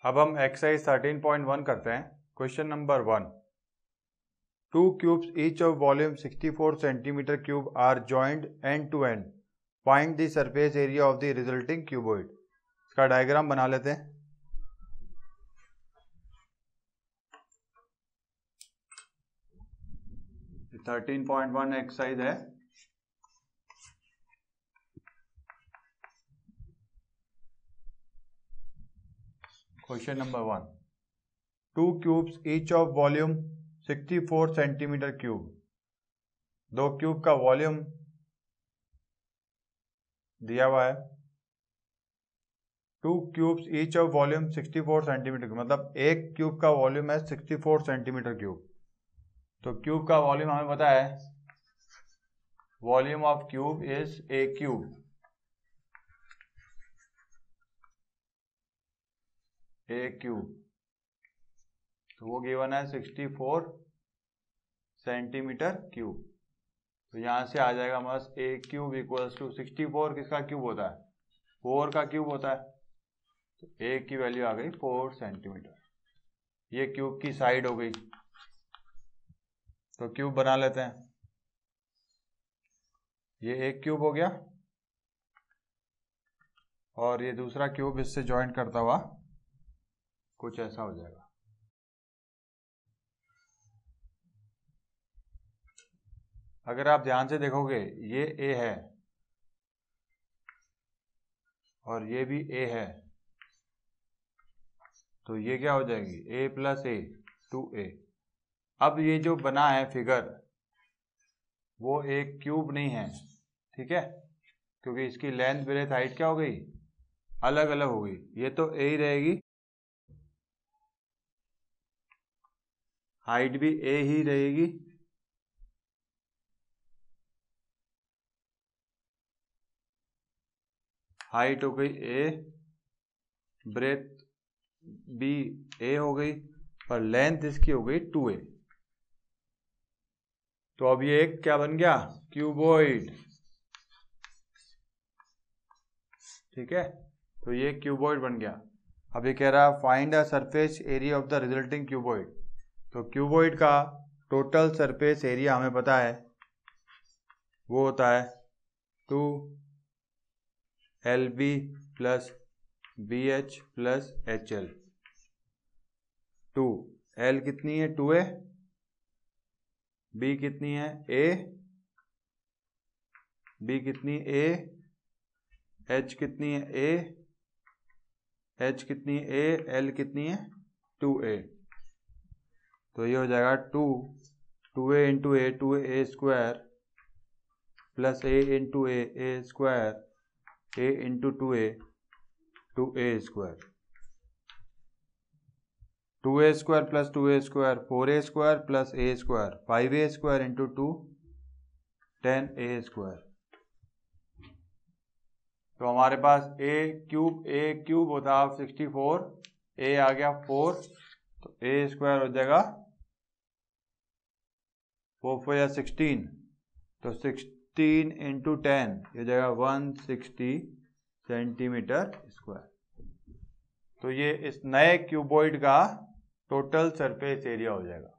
अब हम एक्सरसाइज 13.1 करते हैं। Question number 1, 2 cubes each of volume 64 centimeter cube are joined end to end. Find the surface area of the resulting cuboid. इसका diagram बना लेते हैं। ये 13.1 एक्सरसाइज है। Question number 1, 2 cubes each of volume 64 centimetre cube. दो cube का volume दिया हुआ है। 2 cubes each of volume 64 centimetre cube, मतलब एक क्यूब का वॉल्यूम है 64 सेंटीमीटर क्यूब। तो क्यूब का वॉल्यूम हमें पता है, volume of cube is a cube. A cube तो वो गिवन है 64 सेंटीमीटर क्यूब। तो यहां से आ जाएगा बस ए क्यूब इक्वल्स टू 64 किसका क्यूब होता है, 4 का क्यूब होता है। तो ए की वैल्यू आ गई 4 सेंटीमीटर। ये क्यूब की साइड हो गई। तो क्यूब बना लेते हैं। ये एक क्यूब हो गया और ये दूसरा क्यूब इससे ज्वाइन करता हुआ कुछ ऐसा हो जाएगा। अगर आप ध्यान से देखोगे, ये ए है और ये भी ए है, तो ये क्या हो जाएगी, ए प्लस ए 2a। अब ये जो बना है फिगर वो एक क्यूब नहीं है, ठीक है, क्योंकि इसकी लेंथ ब्रेथ हाइट क्या हो गई, अलग अलग हो गई। ये तो ए ही रहेगी, हाइट भी ए ही रहेगी, हाइट हो गई ए, ब्रेथ भी ए हो गई और लेंथ इसकी हो गई 2a। तो अब ये एक क्या बन गया, क्यूबॉइड। ठीक है, तो ये क्यूबॉइड बन गया। अब ये कह रहा है find the surface area of the resulting cuboid. तो क्यूबॉइड का टोटल सरफेस एरिया हमें पता है, वो होता है 2LB plus BH plus HL। 2 L कितनी है 2A, B कितनी है A, B कितनी A, H कितनी है A, H कितनी है A, L कितनी है 2A। तो ये हो जाएगा 2A into A 2A square plus A into A square, A into 2A 2A square. 2A square plus 2A square 4A square plus A square 5A square into 2 10A square. तो हमारे पास A cube होता है 64, A आ गया 4, तो A square हो जाएगा 4 4 या 16, तो 16 इंटू 10 ये जाएगा 160 सेंटीमीटर स्क्वायर। तो ये इस नए क्यूबॉइड का टोटल सरफेस एरिया हो जाएगा।